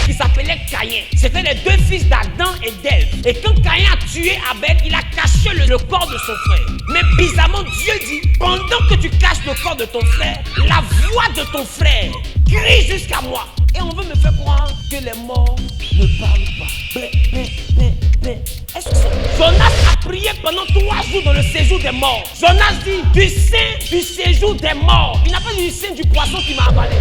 qui s'appelait Caïn. C'était les deux fils d'Adam et d'Ève. Et quand Caïn a tué Abel, il a caché le corps de son frère. Mais bizarrement, Dieu dit, pendant que tu caches le corps de ton frère, la voix de ton frère crie jusqu'à moi. Et on veut me faire croire que les morts ne parlent pas. Est-ce que Jonas a prié pendant 3 jours dans le séjour des morts. Jonas dit du sein du séjour des morts. Il n'a pas dit du sein du poisson qui m'a avalé.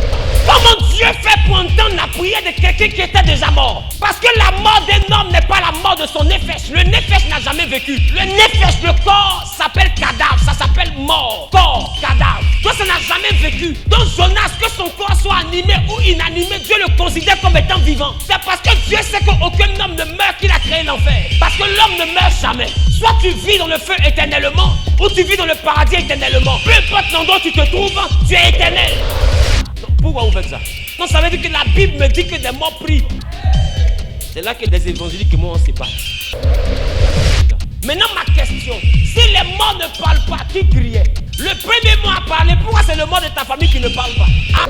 Comment Dieu fait pour entendre la prière de quelqu'un qui était déjà mort? Parce que la mort d'un homme n'est pas la mort de son nefesh. Le nefesh n'a jamais vécu. Le nefesh, le corps, s'appelle cadavre. Ça s'appelle mort. Corps, cadavre. Donc ça n'a jamais vécu. Donc Jonas, que son corps soit animé ou inanimé, Dieu le considère comme étant vivant. C'est parce que Dieu sait qu'aucun homme ne meurt qu'il a créé l'enfer. Parce que l'homme ne meurt jamais. Soit tu vis dans le feu éternellement, ou tu vis dans le paradis éternellement. Peu importe l'endroit où tu te trouves, tu es éternel. Donc, pourquoi vous faites ça? Non, ça veut dire que la Bible me dit que des morts prient. C'est là que des évangéliques et moi on se bat. Maintenant ma question, si les morts ne parlent pas, qui criait? Le premier mot à parler, pourquoi c'est le mort de ta famille qui ne parle pas? Ah.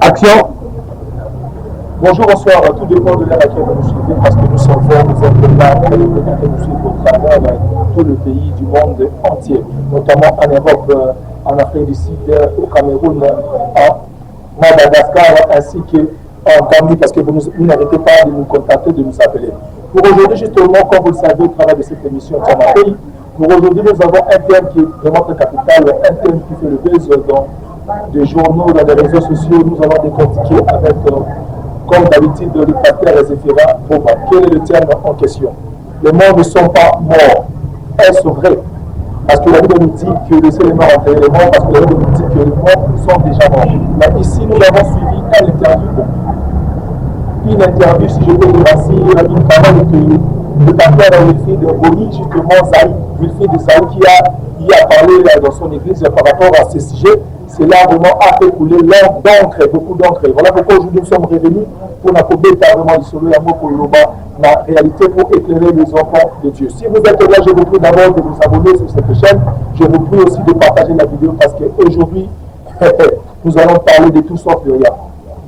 Action. Bonjour, bonsoir, tout dépend de l'heure à laquelle vous nous suivez parce que nous sommes forts, nous êtes là pour les venir que nous suivons au travers tout le pays du monde entier, notamment en Europe, en Afrique du Sud, au Cameroun, en Madagascar ainsi qu'en Gambie parce que vous n'arrêtez pas de nous contacter, de nous appeler. Pour aujourd'hui, justement, comme vous le savez, au travers de cette émission Tchamapéi, pour aujourd'hui, nous avons un thème qui est vraiment très capital, un thème qui fait le buzz dans des journaux, dans les réseaux sociaux. Nous allons décortiquer avec, comme d'habitude, le pasteur Zéphira Boba. Quel est le terme en question? Les morts ne sont pas morts. Est-ce vrai? Parce que la Bible nous dit que laissez les morts enterrer les morts, parce que la Bible nous dit que les morts sont déjà morts. Mais ici, nous avons suivi une interview, si je peux dire ainsi, une parole que le pasteur Wilfried Boni, justement, Wilfried de Saïd, qui a parlé dans son église par rapport à ce sujet. Cela vraiment a fait couler d'encre, beaucoup d'encre. Voilà pourquoi aujourd'hui nous sommes revenus pour n'accorder vraiment le solo et amour pour le Loba, la réalité pour éclairer les enfants de Dieu. Si vous êtes là, je vous prie d'abord de vous abonner sur cette chaîne. Je vous prie aussi de partager la vidéo parce qu'aujourd'hui, nous allons parler de tout sauf de rien.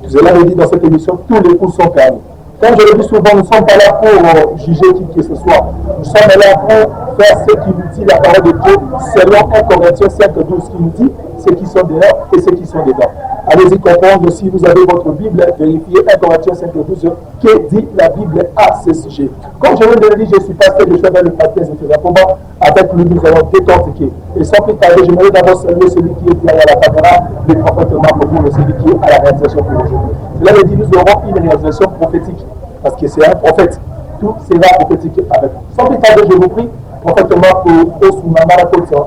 Je vous l'avais dit dans cette émission, tous les coups sont permis. Comme je le dis souvent, nous ne sommes pas là pour juger qui que ce soit. Nous sommes là pour faire ce qui nous dit la parole de Dieu, selon 1 Corinthiens 5:12 qui nous dit ceux qui sont dehors et ceux qui sont dedans. Allez-y comprendre, si vous avez votre Bible, vérifiez 1 Corinthiens 5:12, que dit la Bible à ce sujet. Comme je vous l'ai dit, je suis pasteur de chemin, le pasteur Zéphira Boba. Avec lui, nous allons décortiquer. Et sans plus tarder, j'aimerais d'abord saluer celui qui est derrière la caméra, le prophète Marc, celui qui est à la réalisation pour aujourd'hui. Cela veut dire que nous aurons une réalisation prophétique, parce que c'est un prophète. Tout sera prophétique avec nous. Sans plus tarder, je vous prie, prophète Marc, au Soumamara Kota,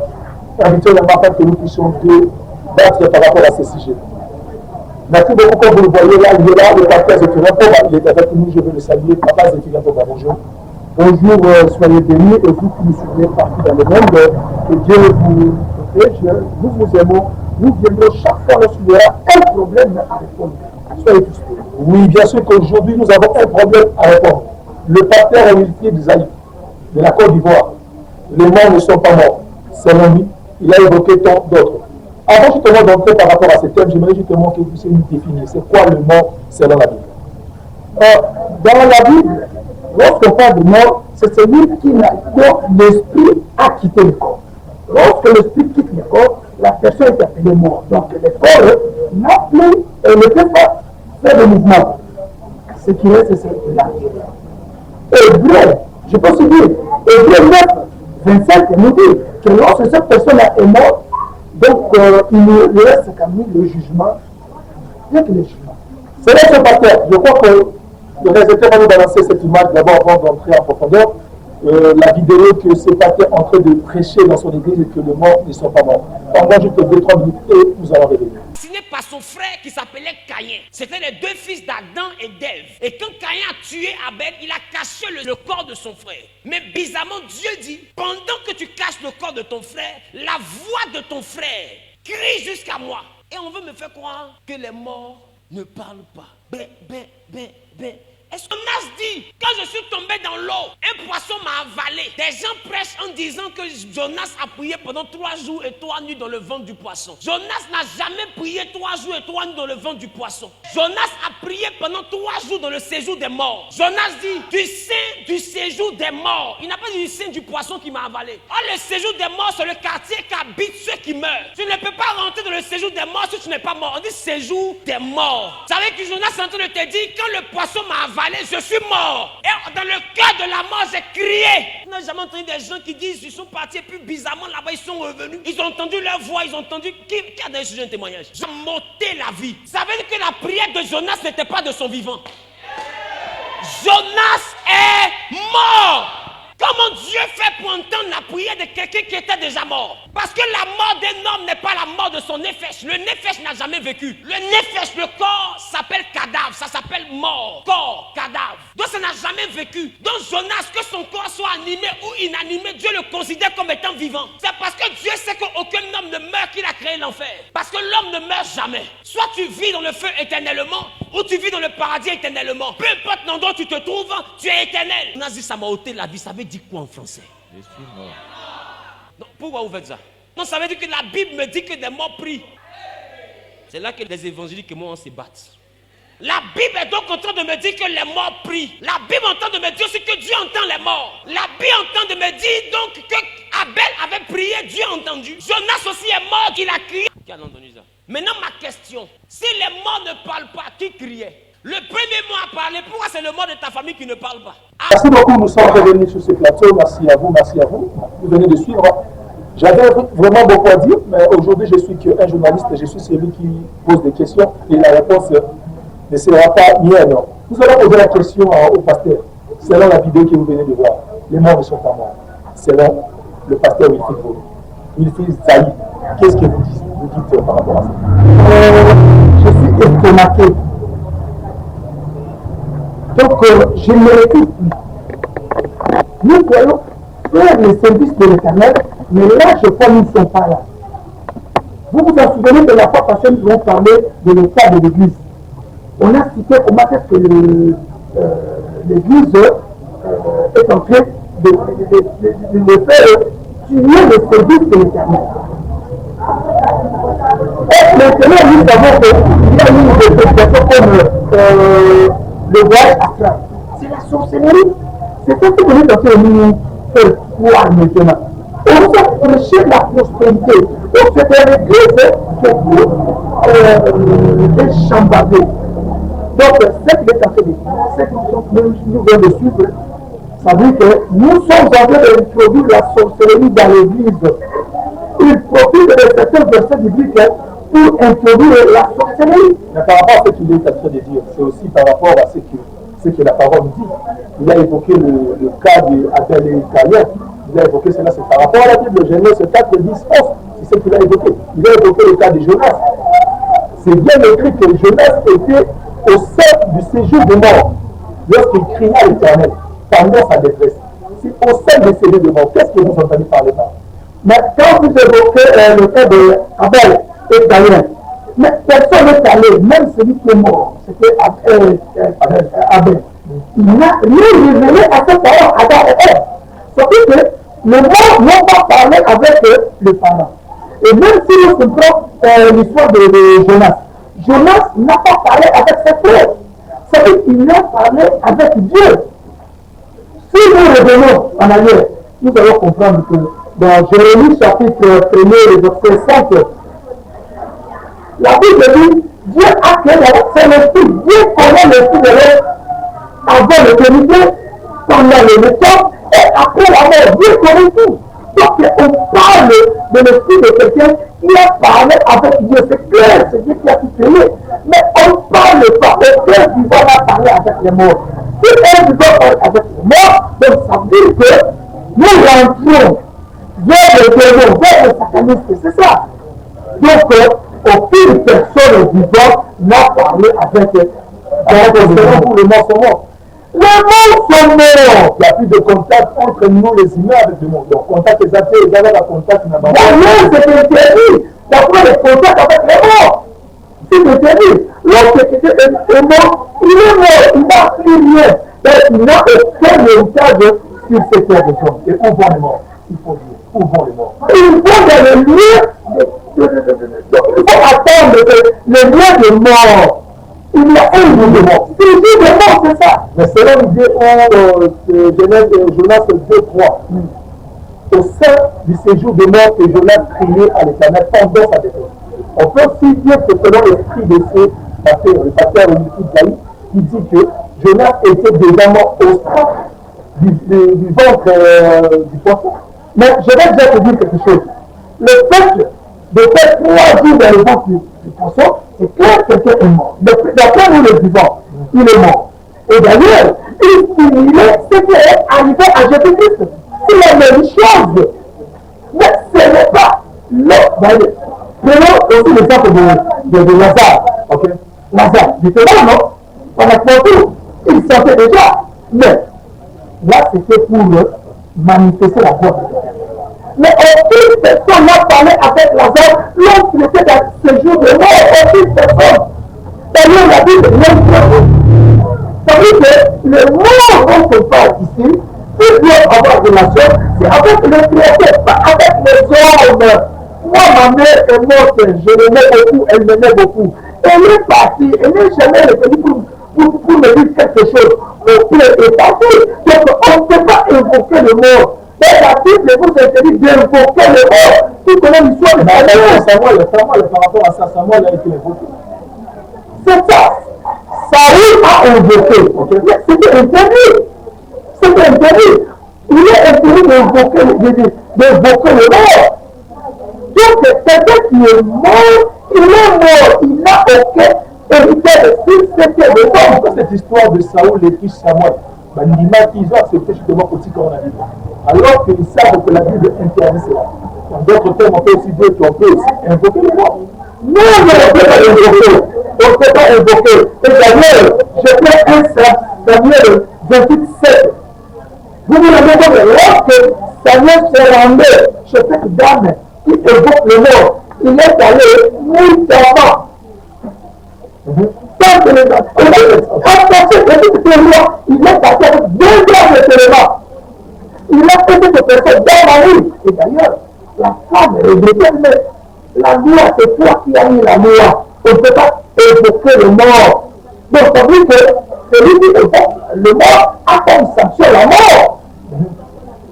invitez le matin que nous puissions battre par rapport à ce sujet. Merci beaucoup, comme vous le voyez là, il est là, le pasteur Zéphira Boba, il est avec nous, je veux le saluer, papa Zéphira Boba, bonjour. Bonjour, soyez bénis, et vous qui nous suivez partout dans le monde, que Dieu vous protège, nous vous aimons, nous viendrons chaque fois lorsqu'il y aura un problème à répondre. Soyez tous bénis. Oui, bien sûr qu'aujourd'hui nous avons un problème à répondre. Le pasteur Wilfried Zaï, de la Côte d'Ivoire, les morts ne sont pas morts, selon lui, il a évoqué tant d'autres. Avant justement d'entrer par rapport à ce thème, j'aimerais justement que vous puissiez nous définir, c'est quoi le mort selon la Bible? Dans la Bible, lorsqu'on parle de mort, c'est celui dont l'esprit a quitté le corps. Lorsque l'esprit quitte le corps, la personne est appelée mort. Donc le corps n'a plus et ne peut pas faire de mouvement. Ce qui reste, c'est l'intérieur. Hébreu, je peux se dire, Hébreu 9, 25 nous dit que lorsque cette personne-là est morte, donc il ne reste qu'à nous le jugement. Rien que le jugement. C'est là ce pasteur. Je crois que le réalisateur va nous balancer cette image d'abord avant d'entrer en profondeur. La vidéo que ce pasteur est en train de prêcher dans son église et que les morts ne sont pas morts. Pendant juste 2-3 minutes et nous allons revenir. Assassiné par son frère qui s'appelait Caïn. C'était les deux fils d'Adam et d'Ève. Et quand Caïn a tué Abel, il a caché le corps de son frère. Mais bizarrement, Dieu dit, pendant que tu caches le corps de ton frère, la voix de ton frère crie jusqu'à moi. Et on veut me faire croire que les morts ne parle pas. Est-ce que Jonas dit, quand je suis tombé dans l'eau, un poisson m'a avalé. Des gens prêchent en disant que Jonas a prié pendant 3 jours et 3 nuits dans le ventre du poisson. Jonas n'a jamais prié 3 jours et 3 nuits dans le ventre du poisson. Jonas a prié pendant 3 jours dans le séjour des morts. Jonas dit, du sein du séjour des morts. Il n'a pas dit du sein du poisson qui m'a avalé. Oh, le séjour des morts, c'est le quartier qu'habitent ceux qui meurent. Tu ne peux pas rentrer dans le séjour des morts si tu n'es pas mort. On dit séjour des morts. Vous savez que Jonas est en train de te dire, quand le poisson m'a avalé, je suis mort. Et dans le cœur de la mort, j'ai crié. On n'a jamais entendu des gens qui disent ils sont partis et puis bizarrement là-bas ils sont revenus. Ils ont entendu leur voix, ils ont entendu. Qui a donné ce témoignage? J'ai monté la vie. Ça veut dire que la prière de Jonas n'était pas de son vivant. Jonas est mort. Comment Dieu fait pour entendre la prière de quelqu'un qui était déjà mort? Parce que la mort d'un homme n'est pas la mort de son nefesh. Le nefesh n'a jamais vécu. Le nefesh, le corps, s'appelle cadavre. Ça s'appelle mort. Corps, cadavre. Donc ça n'a jamais vécu. Donc Jonas, que son corps soit animé ou inanimé, Dieu le considère comme étant vivant. C'est parce que Dieu sait qu'aucun homme ne meurt qu'il a créé l'enfer. Parce que l'homme ne meurt jamais. Soit tu vis dans le feu éternellement, ou tu vis dans le paradis éternellement. Peu importe l'endroit où tu te trouves, tu es éternel. On a dit ça m'a ôté la vie. Ça veut dire quoi en français? Je suis mort. Donc, pourquoi vous faites ça? Non, ça veut dire que la Bible me dit que des morts prient. C'est là que les évangéliques et moi on se battent. La Bible est donc en train de me dire que les morts prient. La Bible est en train de me dire aussi que Dieu entend les morts. La Bible est en train de me dire donc que Abel avait prié, Dieu a entendu. Jonas aussi est mort, qu'il a crié. Qui a entendu ça? Maintenant ma question, si les morts ne parlent pas, qui criait? Le premier mot à parler, pourquoi c'est le mort de ta famille qui ne parle pas? Merci beaucoup, nous sommes revenus sur ce plateau. Merci à vous, merci à vous. Vous venez de suivre. J'avais vraiment beaucoup à dire, mais aujourd'hui je suis qu'un journaliste, je suis celui qui pose des questions et la réponse ne sera pas mienne. Nous allons poser la question au pasteur, selon la vidéo que vous venez de voir. Les morts ne sont pas morts. Selon le pasteur Wilfried Zaï, qu'est-ce que vous dites par rapport à ça? Je suis estomaqué. Donc, je ne l'écoute plus. Nous voyons faire les services de l'Éternel, mais là, je crois qu'ils ne sont pas là. Vous vous en souvenez de la fois passée, nous avons parlé de l'état de l'Église. On a cité comment est-ce que l'Église est en train de faire tuer le service de l'Éternel. Et maintenant, nous savons qu'il y a une interprétation comme le voyage astral. C'est la sorcellerie. C'est ça que nous sommes venus faire voir maintenant. On nous a prêché la prospérité. Donc c'était l'église qui est chambardée. Donc ce qui est en train de dire, c'est que nous venons de suivre. Ça veut dire que nous sommes en train d'introduire la sorcellerie dans l'église. Il profite de certains versets bibliques pour introduire la sorcellerie. Mais par rapport à ce qu'il est en train de dire, c'est aussi par rapport à ce que la parole dit. Il a évoqué le cas d'Abel et Caïn. Il a évoqué cela, c'est par rapport à la Bible. Genèse 4, 10, 11. C'est ce qu'il a évoqué. Il a évoqué le cas de Jonas. C'est bien écrit que Jonas était au sein du séjour des morts. Lorsqu'il cria à l'Éternel pendant sa détresse. C'est au sein du séjour des morts. Qu'est-ce que vous entendez parler là? Mais quand vous évoquez le cas d'Abel et Caïn, mais personne n'est allé, même celui qui est mort, c'était Abel. Il n'a rien révélé à ses parents, Adam et Ève. C'est-à-dire que les morts n'ont pas parlé avec les parents. Et même si nous comprenons l'histoire de Jonas, Jonas n'a pas parlé avec ses frères. C'est-à-dire qu'il a parlé avec Dieu. Si nous revenons en arrière, nous allons comprendre que dans Jérémie chapitre 1er, verset 5, la Bible dit, Dieu a créé c'est l'esprit. Dieu connaît l'esprit de l'homme avant l'éternité, pendant le temps et après la mort. Dieu connaît tout. Donc on parle de l'esprit de quelqu'un qui a parlé avec Dieu. C'est clair, c'est Dieu qui a tout créé. Mais on ne parle pas. Aucun vivant n'a parlé avec les morts. Si un vivant parle avec les morts, donc ça veut dire que nous rentrons vers le démon, vers le satanisme. C'est ça. Donc, aucune personne vivante n'a parlé avec eux. Pour les morts sont morts. Les morts sont morts. Il n'y a plus de contact entre nous les humains avec le monde. Donc, contact les athées, les avec la contact n'a pas. D'ailleurs, c'est interdit d'avoir le contact avec les morts. il était dit, l'autre qui était mort, il est mort, il n'a plus rien. Il n'a aucun héritage sur cette terre de gens. Et où vont les morts? Il faut dire, où vont les morts? Ils vont dans le lieu il faut attendre le lieu de mort. Il y a un jour de mort. C'est le jour de mort, c'est ça. Mais selon l'idée Jonas 2:3, au sein du séjour de mort que Jonas priait à l'Éternel pendant sa défaite. On peut aussi dire que selon l'esprit de le pasteur Olivier qui dit que Jonas était déjà mort au sein du ventre du poisson. Mais je vais déjà te dire quelque chose. Le fait de faire 3 jours dans le ventre du poisson, c'est clair que quelqu'un est mort. D'après nous, le vivant, il est mort. Et d'ailleurs, il simulait ce qui est arrivé à Jésus-Christ. C'est la même chose. Mais ce n'est pas l'autre. Prenons aussi l'exemple de Lazare. Ok? Lazare, différent, non? Pendant tout, il sentait déjà. Mais là, c'était pour manifester la voix de Dieu. Mais aucune personne n'a parlé avec Lazare lorsqu'il était dans ce jour de mort. Aucune personne. D'ailleurs, la Bible même c'est-à-dire que le mort dont on parle ici, qui doit avoir relation, c'est avec le Créateur, pas avec les hommes. Moi, ma mère est morte, je l'aimais beaucoup, elle m'aimait beaucoup. Elle est partie, elle n'est jamais revenue pour me dire quelque chose. Mon père est parti, donc on ne peut pas invoquer le mort. Mais la Bible vous interdit d'invoquer le mort. Tu connais l'histoire de Samuel, par rapport à ça, Samuel a été invoqué. C'est ça. Saül a invoqué. Okay? C'était interdit. C'était interdit. Il est interdit d'invoquer le mort. Donc, quelqu'un qui est mort, il est mort. Il n'a aucun héritage sur cette terre de mort. Cette histoire de Saül et puis Samuel, ils ont accepté justement aussi comme on a dit. Alors qu'ils savent que la Bible interdit cela. En d'autres termes, on peut aussi dire qu'on peut aussi invoquer le mort. Non, on ne peut pas invoquer. On ne peut pas invoquer. Et d'ailleurs, je fais un Samuel 28:7. Vous vous rendez compte, lorsque Samuel se rendait chez cette dame qui évoque le mort, il est allé 1000 enfants. Tant que les enfants, il est parti avec 2 heures de seulement. Il a fait cette personne dans la rue. Et d'ailleurs, la femme regrettait, mais la loi, c'est toi qui as mis la loi. On ne peut pas évoquer le mort. Donc, ça veut dire que celui qui évoque le mort a comme sanction la mort.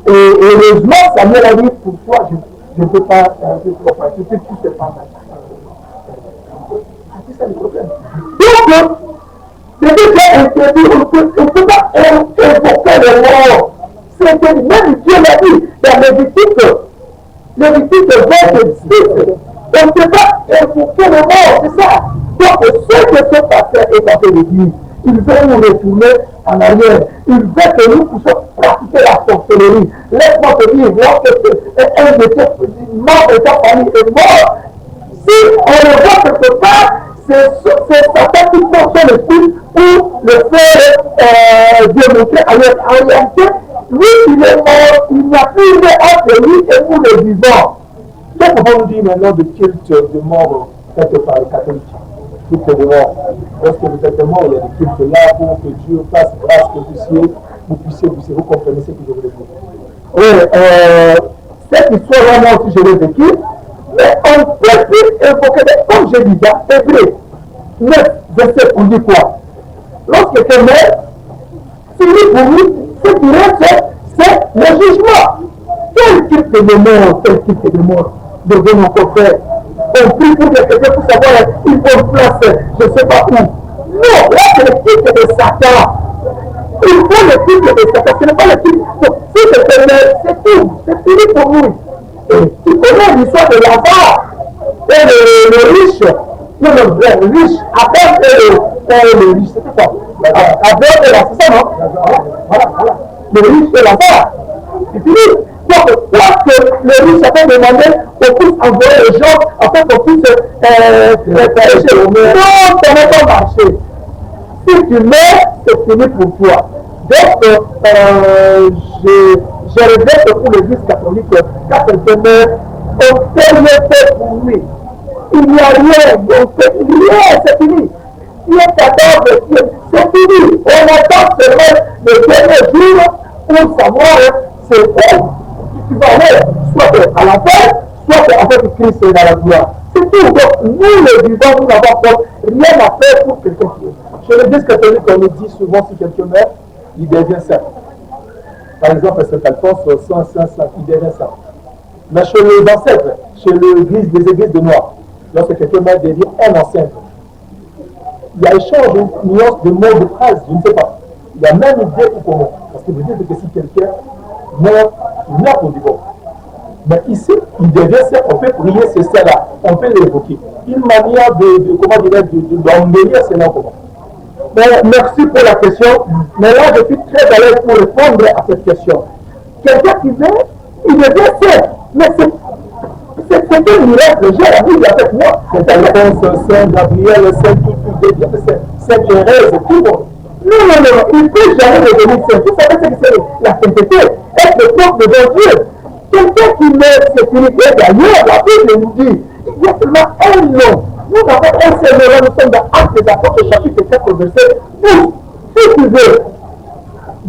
Et heureusement, Samuel a dit, pour toi, je ne peux pas tu sais pas mal. C'est ça le problème. Donc, c'est déjà interdit, on ne peut pas évoquer le mort. C'est que même Dieu l'a dit dans Lévitique 26, on ne peut pas évoquer le mort, c'est ça. Donc, ce que ce pasteur est en train de dire, il veut nous retourner en arrière. Il veut que nous puissions pratiquer la sorcellerie. Laisse-moi te dire, lorsqu'un de tes membres de ta famille est mort, si on le voit quelque part, c'est Satan qui porte son esprit pour le faire démontrer en réalité. Lui, il est mort, il n'y a plus entre lui et nous les vivants. Qu'est-ce qu'on nous dit maintenant de culte de mort fait par les catholiques? Culte de mort. Lorsque vous êtes mort, il y a des cultes là pour que Dieu fasse grâce que vous puissiez, vous comprenez ce que je voulais dire. Oui, cette histoire-là, moi aussi, je l'ai vécue. Mais on ne peut plus évoquer, comme je dis, dans Hébreu 9, verset, on dit quoi? Lorsque quelqu'un meurt, c'est pour lui, ce qui reste, c'est le jugement. Quel type de mort, devenons encore frère? On prie pour quelqu'un pour savoir, il faut une place, je ne sais pas où. Non, là c'est le titre de Satan. Il faut le titre de Satan, ce n'est pas le titre. Si c'est tout, c'est fini pour lui. Et tu connais l'histoire de Lazare et le riche. Non, le riche, Abel et le riche, c'était quoi? Abel et Lazare, c'est ça, non? Voilà. Le riche et Lazare. C'est fini. Donc, lorsque le riche a fait demander qu'on puisse envoyer les gens afin qu'on puisse pêcher, non, ça n'est pas marché. Si tu meurs, c'est fini pour toi. Donc, je regrette pour l'Église catholique, quand elle meurt, on fait le fait pour lui. il n'y a rien, donc c'est fini. Qui est 14, c'est fini. On attend seulement le dernier jour pour savoir c'est où tu vas aller, soit à l'enfer, soit en fait Christ est dans la gloire. C'est tout. Donc nous les vivants, nous n'avons rien à faire pour quelqu'un qui est. Chez l'Église catholique, on nous dit souvent si quelqu'un meurt, il devient saint. Par exemple, à Saint-Alphonse, il devient saint. Mais chez les ancêtres, chez les églises de Noir, lorsque quelqu'un meurt, il devient un ancien. Il y a échange, une nuance de mots, de phrases, je ne sais pas. Il y a même idée ou comment. Parce que vous dites que si quelqu'un meurt, il meurt pour divorce. Mais ici, il devient saint, on peut prier ce saint-là, on peut l'évoquer. Une manière d'embellir cela comment. Mais merci pour la question. Mais là, je suis très à l'aise pour répondre à cette question. Quelqu'un qui meurt, il devient saint. Mais c'est un miracle. J'ai la Bible avec moi. C'est Alphonse, Saint Gabriel, Saint Thérèse, tout le monde. Non. Il ne peut jamais devenir saint. Vous savez ce que c'est la sainteté? Être le peuple devant Dieu. Quelqu'un qui met sécurité d'ailleurs, la Bible nous dit, il y a seulement un nom. Nous avons un seul nom, nous sommes dans Actes des Apôtres, chapitre 4, verset 12. Si tu veux,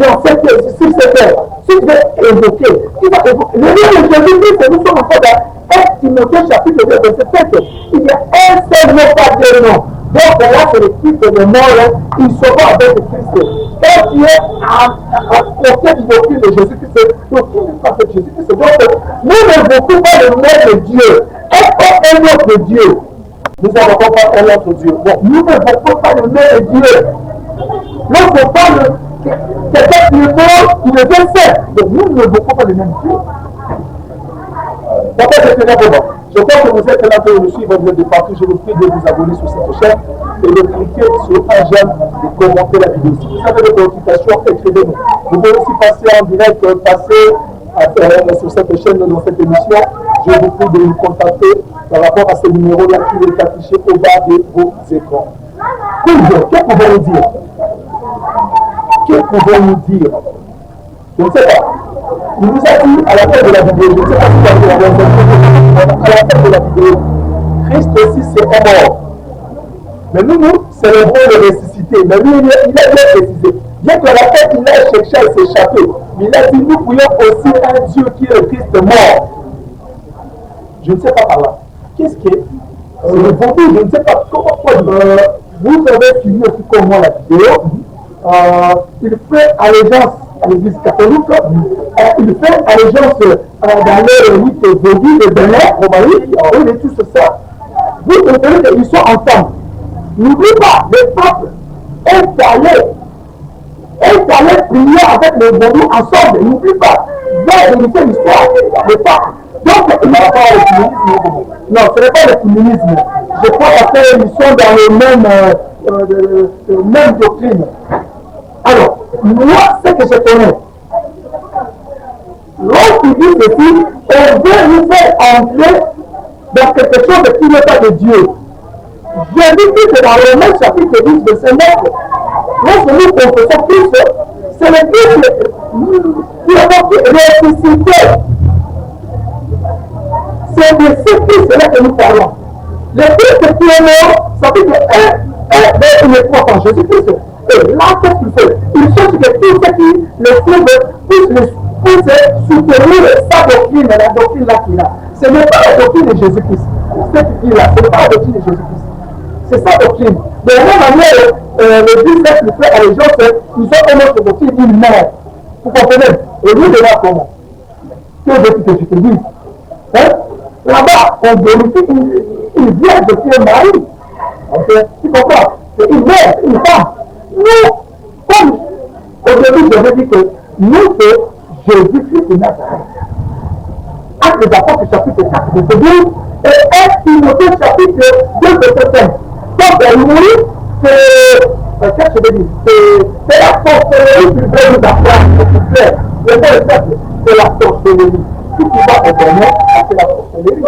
sur cette terre, si tu veux évoquer, tu vas évoquer. Le nom de Jésus-Christ, nous sommes encore dans 1 Timothée, chapitre 2, verset 7. Il y a un seul nom, pas deux noms. Donc là, c'est le titre de mort, ils seront avec Christ. Quand tu es auquel il de Jésus-Christ, donc il n'est pas avec Jésus-Christ. Donc, nous n'invoquons pas le nom de Dieu, un autre Dieu. Nous n'invoquons pas un autre Dieu. Bon, nous n'invoquons pas le nom de Dieu. Lorsqu'on parle de quelqu'un qui est mort, il est saint. Donc nous n'invoquons pas le même Dieu. Pourquoi c'est très important? Je crois que vous êtes là pour nous suivre de partout. Je vous prie de vous abonner sur cette chaîne et de cliquer sur un j'aime et commenter la vidéo. Si vous avez des préoccupations, écrivez-nous. Vous pouvez aussi passer en direct, sur cette chaîne, dans cette émission. Je vous prie de nous contacter par rapport à ce numéro-là qui est affiché au bas de vos écrans. Que pouvons-nous dire? Que pouvons-nous dire? Je ne sais pas. Il nous a dit à la fin de la vidéo, je ne sais pas si vous avez à la fin de la vidéo, Christ aussi c'est un mort. Mais nous célébrons le ressuscité. Mais lui, il a bien précisé. Bien que la tête, il a cherché à s'échapper. Mais il a dit, nous prions aussi un Dieu qui est le Christ mort. Je ne sais pas par là. Qu'est-ce qui est? C'est le vaudou, je ne sais pas comment. Vous avez suivi aussi comme moi la vidéo. Il fait allégeance à l'église catholique, il fait allégeance dans les rites vaudou de Bénin, Romaïque, et tout ça. Vous comprenez qu'ils sont ensemble. N'oublie pas, le peuple est allé prier avec le vaudou ensemble. N'oublie pas, j'ai vérifié l'histoire, le peuple. Donc, il n'y a pas le communisme. Non, ce n'est pas le communisme. Je crois qu'ils sont dans le même doctrine. Alors, moi, ce que je connais, lorsqu'il dit ceci, on veut nous faire entrer dans quelque chose qui n'est pas de Dieu. Je dis que dans le Romains chapitre 10, verset 9, lorsque nous confessons Christ, c'est le Christ qui est ressuscité. C'est de ce Christ-là que nous parlons. Le Christ qui est mort, ça veut dire il est propre en Jésus-Christ. Et là, qu'est-ce qu'il fait? Il cherche que tout ce qui le suivent puisse soutenir sa doctrine, la doctrine là qu'il a. Ce n'est pas la doctrine de Jésus-Christ. Ce qu'il dit là, ce n'est pas la doctrine de Jésus-Christ. C'est sa doctrine. De la même manière, le 19, il fait allégeance, ils ont une autre doctrine, une mère. Vous comprenez? Et lui, de là, comment? Que veux-tu que je te dise? Hein? Là-bas, on glorifie une vierge qui est mariée. Okay? Tu comprends? C'est une mère, une femme. Nous, comme au début, je veux dire que nous, c'est Jésus-Christ de Nazareth. Actes des Apôtres, chapitre 4, verset 12, et 1 Timothée, chapitre 2, verset 5. Donc, oui, qu'est-ce que je veux dire? C'est la sorcellerie qui veut nous apprendre, c'est clair. Le mot est simple, c'est la sorcellerie. Si tu vas au Bénin, c'est la sorcellerie.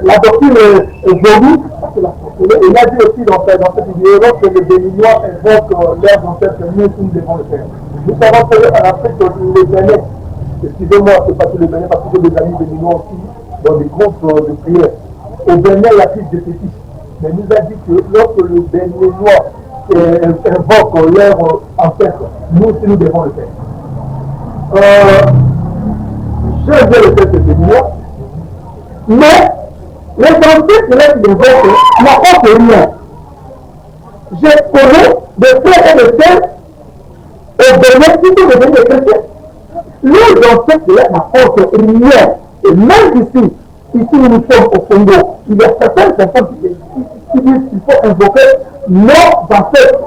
La doctrine Jobi, c'est la sorcellerie. Il a dit aussi dans cette vidéo que les Béninois invoquent leurs ancêtres mieux que nous devons le faire. Nous savons que en Afrique, les Bénins, Excusez-moi, c'est pas tous les Béninois, parce que j'ai des amis béninois aussi dans des groupes de prière. Au Bénin, il y a plus de fétiches. Mais il nous a dit que lorsque le Béninois invoque leur ancêtre, nous aussi nous devons le faire. Je vais le faire ce Béninois, mais les ancêtres qui invoquent n'apportent rien. Je connais des frères et des sœurs au Bénin qui sont devenus des chrétiens. Les ancêtres n'apportent rien. Et même ici nous sommes au Congo, il y a certaines personnes qui disent qu'il faut invoquer nos ancêtres,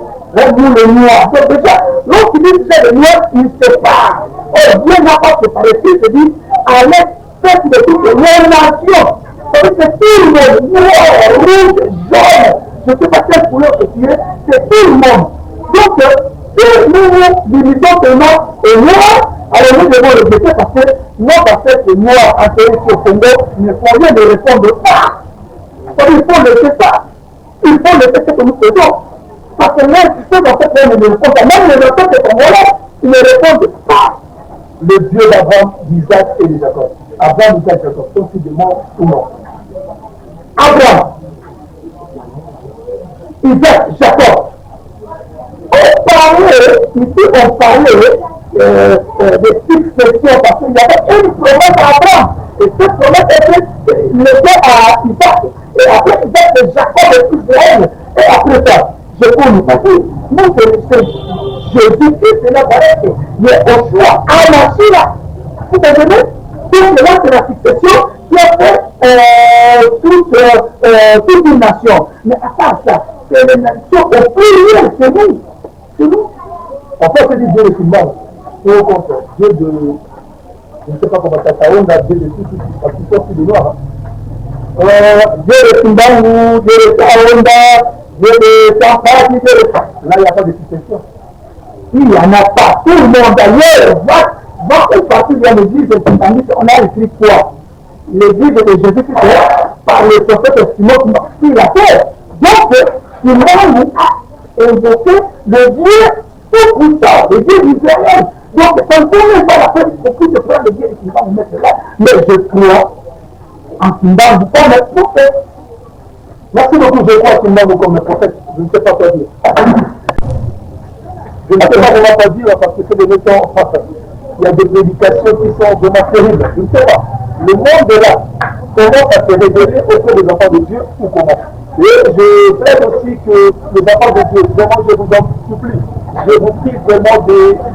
nous les Noirs. Donc déjà, lorsqu'ils disent que les Noirs, ils se séparent. Oh, Dieu n'a pas séparé, il se dit, allez, faites de toutes les nations. C'est tout le monde, noir, rouge, jaune, je ne sais pas quelle couleur que tu es, c'est tout le monde. Donc, si nous nous limitons seulement aux Noirs, alors nous devons le laisser parce que nos ancêtres noirs enterrés au Congo ne font rien de répondre pas. Donc il faut laisser ça. Il faut laisser ce que nous faisons. Parce que même si ces ancêtres ne répondent pas, même les ancêtres congolais, ils ne répondent pas. Le Dieu d'Abraham, d'Isaac et de Jacob. Abraham, Isaac et Jacob, sont ils des morts ou non? Abraham, Isaac, Jacob. On parlait des successions parce qu'il y avait une promesse à Abraham. Et cette promesse était à Isaac. Et après Isaac, c'est Jacob et Israël. Et après ça, je connais parce que nous, c'est Jésus-Christ de Nazareth. Il est au choix à la Chine. Vous comprenez? Donc là, c'est la succession qui a fait toute une nation. Mais à part ça, c'est les nations au pluriel, c'est nous. C'est nous. En fait, c'est Dieu de Kimban. Et au contraire, Dieu de. Je ne sais pas comment ça s'appelle, Dieu de tout, parce qu'ils sont tous des noirs. Dieu de Kimban, Dieu de Taonda, Dieu de Tampa, Dieu de. Là, il n'y a pas de succession. Il n'y en a pas. Tout le monde d'ailleurs va faire partie de l'église de Saint-Denis. On a écrit quoi? L'église de Jésus-Christ par le prophète Simon qui m'a pris la terre. Donc, Simon nous a invoqué le Dieu tout-puissant, le Dieu d'Israël. Donc, ça ne peut même pas la peine beaucoup de prendre le Dieu qui va nous mettre là. Mais je crois en Simon, vous pouvez mettre prophète. Merci beaucoup, je crois en Simon comme prophète. Je ne sais pas quoi dire. Je ne sais pas comment pas dire parce que c'est des méthodes en France. Il y a des prédications qui sont vraiment terribles. Je ne sais pas. Le monde de là commence à se révéler auprès des enfants de Dieu ou comment. Et je plaide aussi que les enfants de Dieu, vraiment je vous en supplie, je vous prie vraiment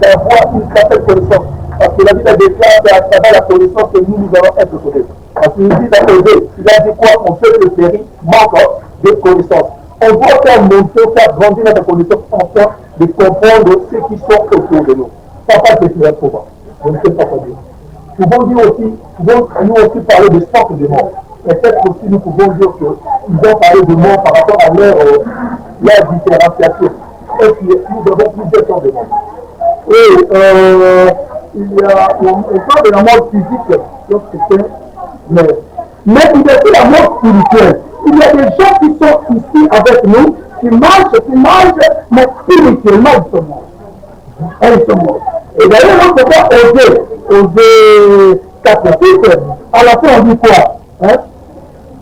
d'avoir une certaine connaissance. Parce que la Bible déclare qu'à travers la connaissance que nous allons être sauvés. Parce qu'il dit dans le verset, il a dit quoi? On sait que le péri manque de connaissance. On doit faire monter, faire grandir notre connaissance afin de comprendre ceux qui sont autour de nous. Papa, c'est très important. Je ne sais pas quoi dire. Pouvons dire aussi, nous aussi parler de sorte de mort. Peut-être aussi nous pouvons dire qu'ils ont parlé de mort par rapport à leur différenciation. Et puis nous avons plusieurs sortes de mort. Et on parle de la mort physique, donc c'est mais il y a aussi la mort spirituelle. Il y a des gens qui sont ici avec nous, qui mangent, mais spirituellement ils sont morts. Ils sont morts. Et d'ailleurs, on peut pas oser 4 titres. À la fin, on dit quoi?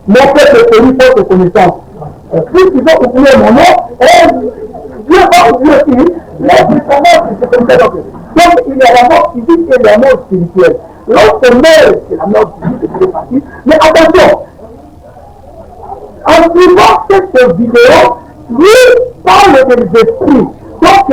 Mon père est connu pour ses connaissances. Puisqu'ils ont oublié mon nom, Dieu va oublier aussi. C'est comme ça. Donc, il y a la mort physique et la mort spirituelle. Lorsque meurt, c'est la mort physique qui est partie. Mais attention, en suivant cette vidéo, lui parle des esprits. Donc,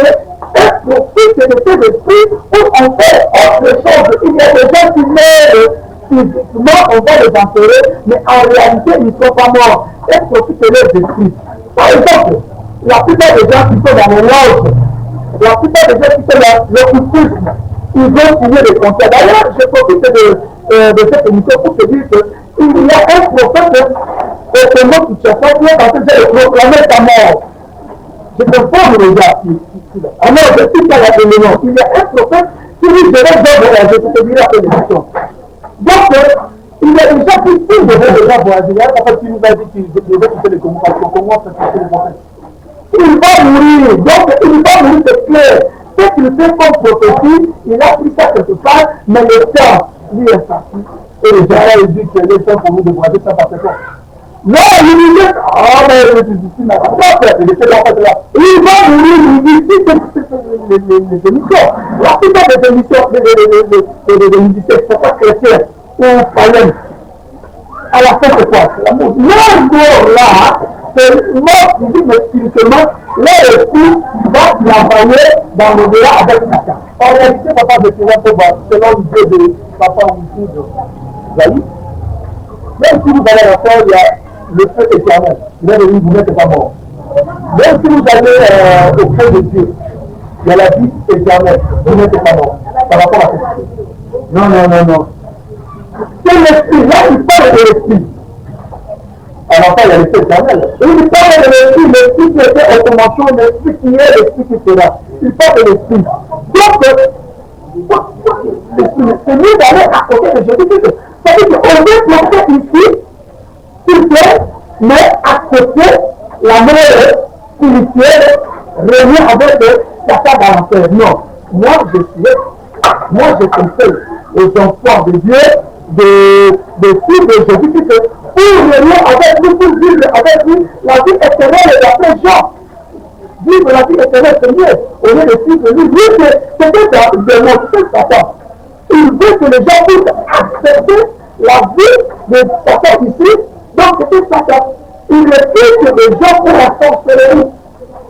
elle profite de ces esprits pour en faire autre chose. Il y a des gens qui meurent physiquement, on va les enterrer, mais en réalité, ils ne sont pas morts. Elle profite de leurs esprits. Par exemple, la plupart des gens qui sont dans les loges, la plupart des gens qui sont dans l'occultisme, ils ont signé des contrats. D'ailleurs, je profite de cette émission pour te dire qu'il y a un prophète au Congo qui cherche qui est en train de proclamer sa mort. Je comprends le regard. Alors, je suis à la réunion. Il y a un prophète qui dit je vais voyager, je te dirai après l'émission. Donc, il y a des gens qui disent je vais déjà voyager. Il y a un prophète qui nous a dit qu'il devait quitter le Congo parce que le Congo, c'est le prophète. Il va mourir. Donc, il va mourir, c'est clair. Ce qu'il fait comme prophétie, il a pris ça quelque part, mais le temps, lui est parti. Et le gars, il dit que le temps pour nous de brader ça par contre. Non, il lui dit, ah, mais je suis ici, il était là, il va mourir, il dit, si les émissions, la plupart des émissions, des musiciens, c'est pas chrétiens ou païens. À la fin, c'est quoi? C'est l'amour. Non, là, c'est mort, il dit, mais spirituellement, l'esprit va travailler dans le delà avec Satan. En réalité, papa, je pourrais voir, selon l'idée de papa ou de Zaï, même si vous allez la faire, il y a le feu éternel. Il est venu, vous n'êtes pas mort. Même si vous allez auprès de Dieu, il y a la vie éternelle, vous n'êtes pas mort. Par rapport à cette. Non. C'est l'esprit, là il parle de l'esprit. À la fin, il y a l'esprit éternel. Et il parle de l'esprit qui était en commençant, l'esprit qui est, l'esprit qui sera. Il parle de l'esprit. Donc, c'est mieux d'aller à côté de Jésus-Christ. C'est-à-dire qu'on veut planter ici, s'il plaît, mais à côté, la mort spirituelle revient avec Satan dans l'enfer. Non, moi je conseille aux enfants de Dieu de suivre Jésus-Christ pour venir avec lui, pour vivre avec lui la vie éternelle et la paix. Vivre la vie éternelle, c'est mieux, au lieu de suivre lui. Lui, c'est de montrer Satan. Il veut que les gens puissent accepter la vie de Satan ici. Donc, c'est Satan. Il refuse que les gens pour la sorcellerie.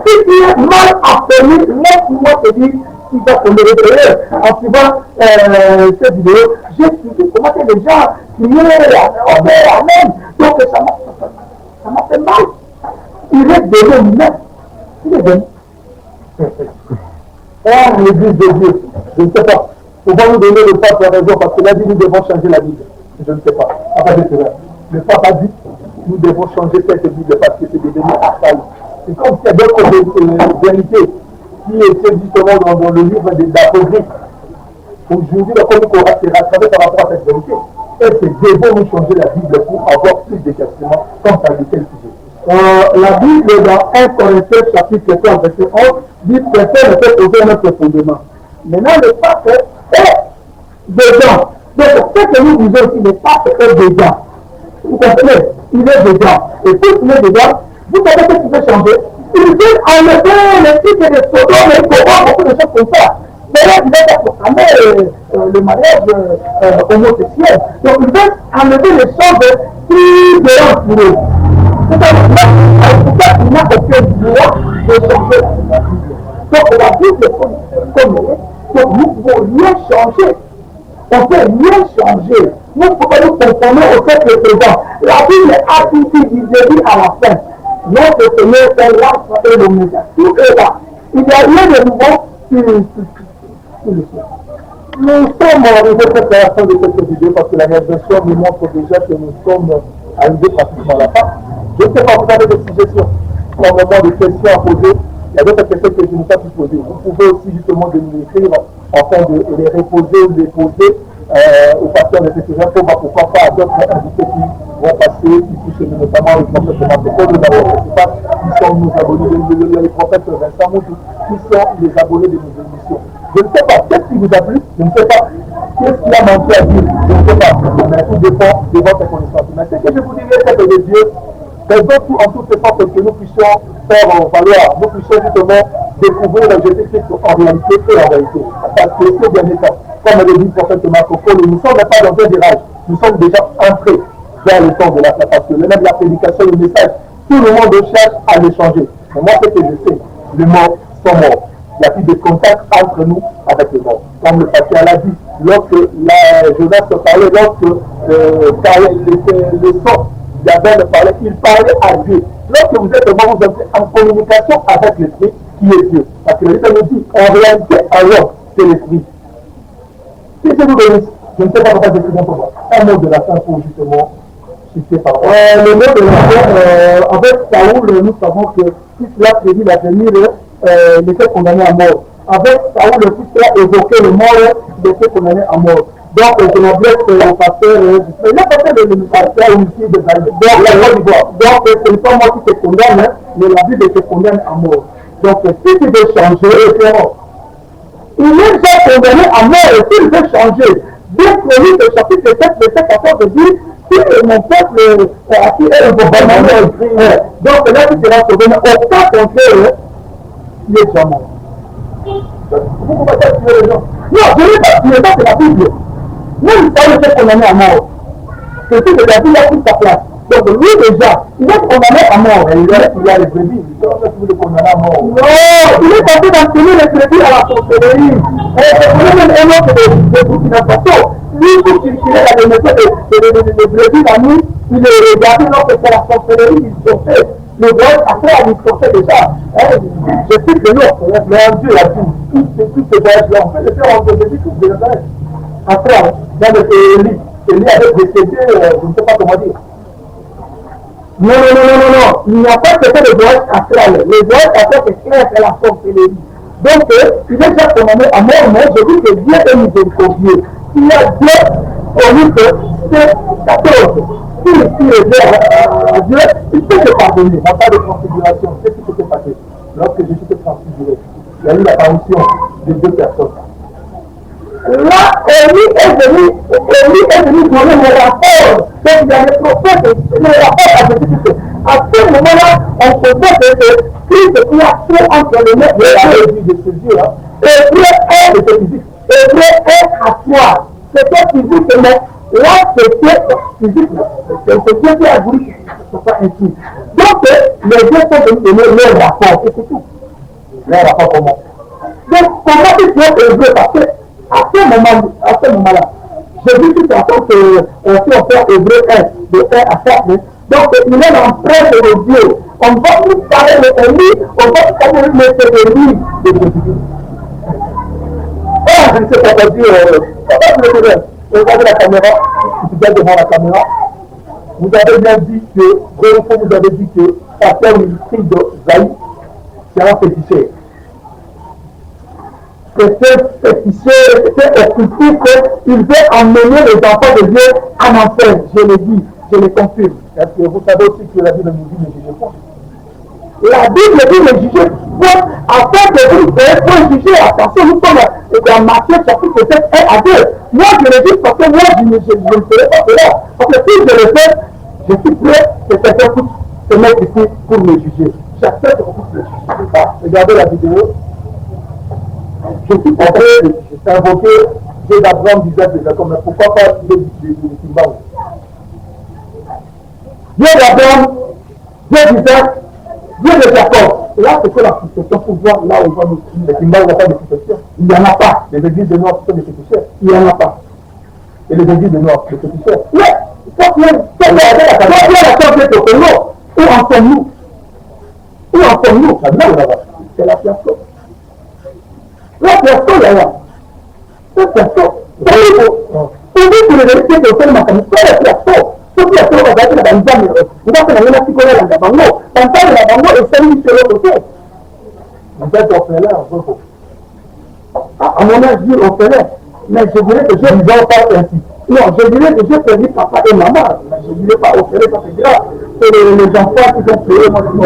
Si tu es mal appelé, laisse-moi te dire qui va se réveiller. En suivant cette vidéo, j'ai expliqué comment que les gens criaient Amen. Donc, ça m'a fait mal. Il est donné lui-même. Il est donné. Or, l'église de Dieu, je ne sais pas. Pourquoi nous donner le pape la raison? Parce qu'il a dit nous devons changer la Bible. Je ne sais pas. Le pape a dit nous devons changer cette Bible parce que c'est devenu archaïque. C'est comme s'il y a d'autres vérités qui étaient justement dans le livre d'Apocryphe. Aujourd'hui, le Comique aura été rattrapé par rapport à cette vérité. Et c'est devons nous changer la Bible pour avoir plus d'éclaircissement quant à tel sujet. La Bible dans 1 Corinthiens chapitre 4 verset 11 dit personne ne peut poser notre fondement. Maintenant, le pape est dedans. Donc, ce que nous disons ici, le pape est dedans. Vous comprenez? Il est dedans. Et puisqu'il est dedans, vous savez ce qui peut changer? Il veut enlever les titres de Sodome et Gomorrhe, beaucoup de choses comme ça. D'ailleurs, il va proclamer le mariage homosexuel. Donc, il veut enlever les choses plus dérangeantes pour eux. C'est-à-dire qu'il n'a aucun droit de changer la Bible. Donc, la Bible, comme elle est, donc nous ne pouvons rien changer. On ne peut rien changer. Nous pouvons nous conformer au siècle présent. La Bible a tout dit du début à la fin. Notre Seigneur est l'alpha et l'oméga. Tout est là. Il n'y a rien de nouveau sur le ciel. Nous sommes arrivés à la fin de cette vidéo parce que la réalisation nous montre déjà que nous sommes arrivés pratiquement à la fin. Je ne sais pas, vous avez des suggestions, au moment des questions à poser. Il y a d'autres questions que je n'ai pas pu poser. Vous pouvez aussi justement de nous écrire afin de les reposer ou les poser aux pasteurs nécessaires pour voir pourquoi pas à d'autres invités qui vont passer ici chez nous, notamment le prophète Mathéo, nous avons qui sont nos abonnés, les prophètes Vincent Moudou, qui sont les abonnés de nos émissions. Je ne sais pas, qu'est-ce qui vous a plu? Je ne sais pas. Qu'est-ce qu'il a manqué à dire? Je ne sais pas. Mais tout dépend de votre connaissance. Mais ce que je vous dirais, c'est que les dieux, faisons tout en toute sorte que nous puissions faire valoir, nous puissions justement découvrir Jésus-Christ en réalité et en vérité. Parce que ces derniers temps, comme le dit le prophète Marco, nous ne sommes pas dans un virage, nous sommes déjà entrés vers le temps de la fin. Parce que même la prédication, le message, tout le monde cherche à le changer. Mais moi, ce que je sais, les morts sont morts. Il n'y a plus de contact entre nous avec les morts. Comme le patriarche l'a dit, lorsque Jonas parlait, lorsque parlait le sang, Yahweh parlait, il parlait à Dieu. Lorsque vous êtes mort, vous êtes en communication avec l'Esprit qui est Dieu. Parce que l'Esprit nous dit, en réalité, alors, c'est l'Esprit. Si je vous bénisse, je ne sais pas pourquoi je suis bien pour moi. Un mot de la fin pour justement citer par le mot de la fin, avec Saoul, nous savons que si cela prédit l'avenir, il était condamné à mort. Avec Saoul, si cela évoquait le mort, il était condamné à mort. Donc, je m'adresse au pasteur, le pasteur de pasteur ici de donc, ce n'est pas moi qui te condamne, mais la Bible te condamne à mort. Donc, si tu veux changer, il est déjà condamné à mort et s'il veut changer. Bien Chroniques, le chapitre 7, verset 14 dit, si mon peuple à qui est le gouvernement écrit, donc là tu seras sauvé, mais au cas contraire, il est déjà mort. Vous ne pouvez pas tuer les gens. Non, je ne vais pas tuer, ça c'est la Bible. Même si il est condamné à mort, c'est tout de la Bible a pris sa place. Donc lui déjà, il est condamné à mort. Il y a les brebis, il est condamné à mort. Non, il est tenté d'enseigner les brebis à la sorcellerie. Et c'est même un autre de Burkina Faso. Lui, pour qu'il ait la démesure des brebis la nuit, il est regardé, non, c'est la sorcellerie, ils ont fait. Le voyage après, ils ont fait déjà. Je sais que non, mais en Dieu, il a tout. Tous ces voyages-là, on fait les faire en Jésus tout de Nazareth. Après, dans le Élie avait décédé, je ne sais pas comment dire. Non. Il n'y a pas que le voyage astral. Le voyage astral, c'est clair, c'est la sorcellerie. Donc, il est déjà condamné à mort, mais je dis que Dieu est miséricordieux. Il y a Dieu, au livre, c'est 14. S'il est à Dieu, il peut te pardonner. En cas de transfiguration, qu'est-ce qui s'est passé? Lorsque Jésus s'est transfiguré, il y a eu l'apparition de 2 personnes. Là, Élie est venu donner le rapport. Donc, il y a les prophètes, le rapport à Jésus-Christ. À ce moment-là, on se voit que Christ qui a fait entre les mains de ses yeux. Hébreu 1, c'était physique. Hébreu 1 à 3, c'était physique, mais là, c'était physique. C'est Dieu qui a voulu que ce soit ainsi. Donc, les deux sont venus donner leur rapport, et c'est tout. Leur rapport comment? Donc, comment ils sont hébreux? Parce que, à ce moment-là, Jésus qui s'attend que si on fait Hébreu 1, de 1 à 4, donc il est l'empreinte de Dieu. On va nous parler de lui, on va nous mettre de lui, de Jésus. Je ne sais pas quoi dire. Regardez la caméra, vous êtes devant la caméra. Vous avez bien dit que, vous avez dit que, après le ministère de Zaï, c'est un féticheur. C'est occupé qu'il veut emmener les enfants de Dieu en enfer. Je le dis, je le confirme. Est-ce que vous savez aussi que la Bible nous dit ne jugez point? La Bible dit ne jugez point afin que vous ne soyez point jugé. Attention, nous sommes dans Matthieu chapitre 7, 1 à 2. Moi, je le dis parce que moi, je ne ferai pas cela. Parce que si je le fais, je suis prêt que quelqu'un puisse se mettre ici pour me juger. J'accepte qu'on puisse me juger. Regardez la vidéo. Je suis prêt, j'ai invoqué, Dieu d'Abraham disait déjà comme pourquoi pas Dieu de Timbaou. Dieu d'Abraham, Dieu d'Isaac, Dieu de Jacob. Et là, c'est que la succession pour voir là où on va nous. Les Timbaou n'ont pas de succession. Il n'y en a pas. Les églises de Nord sont des féticheurs. Il n'y en a pas. Et les églises de Nord, des féticheurs. Mais, quand il y a la chance d'être au Congo, où en sommes-nous? Où en sommes-nous? C'est la personne. La personne est là. La personne. C'est dit que les vérités de l'hôtel Makani, c'est la personne. Ce qui est sur la base de la bande, on va faire la psychologie dans la bango. Quand on la bango, et c'est lui sur l'autre côté. On peut être orphelin, on peut. À mon âge, dire orphelin. Mais je dirais que je ne vais pas ainsi. Non, je dirais que j'ai perdu papa et maman. Mais je ne dirais pas orphelin, ça c'est grave. C'est les enfants qui ont créé. Moi, je me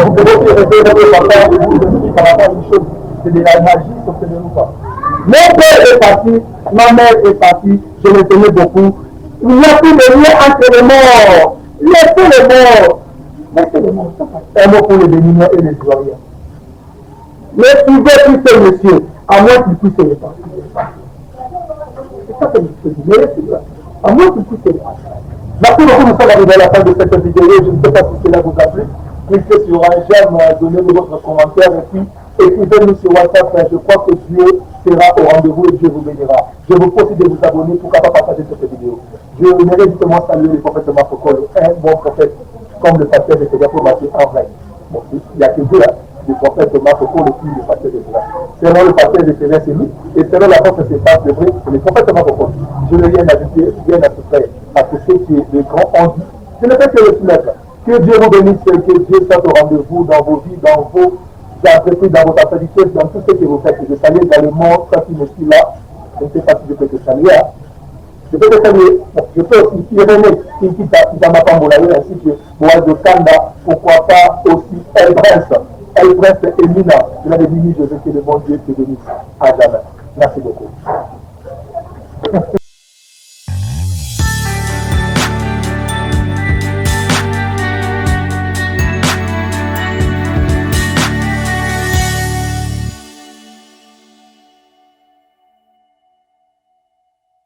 papa, une chose. C'est de la magie, sauf que je ne sais pas. Mon père est parti, ma mère est partie, je me tenais beaucoup. Il n'y a plus de lien entre les morts. Laissez les morts. Laissez les morts. Un mot pour les béninois et les Ivoiriens. Mais pouvez plus ce monsieur, à moins qu'il puisse les passer. C'est ça que je dis. Mais laissez-le. À moins qu'il puisse les passer. Merci beaucoup, nous sommes arrivés à la fin de cette vidéo. Je ne sais pas si cela vous a plu. Cliquez sur un j'aime, donnez-nous votre commentaire et puis écrivez-nous sur WhatsApp. Je crois que Dieu sera au rendez-vous et Dieu vous bénira. Je vous prie de vous abonner pour pas partager cette vidéo. Je voudrais justement saluer le prophète Marc Okolo, un bon prophète comme le pasteur de Ségapo Mathieu en vrai. Bon, il n'y a que deux, le prophète Marc Okolo et puis le pasteur de Ségapo. Selon le pasteur de Ségapo, c'est lui, et selon la force c'est pas c'est vrai, c'est le prophète Marc Okolo. Je n'ai rien à ajouter, rien à se faire, parce que ce qui est le grand envie, je ne fais que le soumettre. Que Dieu vous bénisse, que Dieu soit au rendez-vous dans vos vies, dans vos entreprises, dans votre activité, dans tout ce que vous faites. Je salue également quand il me suit là. Je ne sais pas si je peux te saluer. Je peux te saluer. Bon, je peux aussi Irénée, Kitama Pambolaye, ainsi que Boaz de Kanda, pourquoi pas aussi El Prince et Mina. Je l'avais dit, José, que le bon Dieu te bénisse à jamais. Merci beaucoup.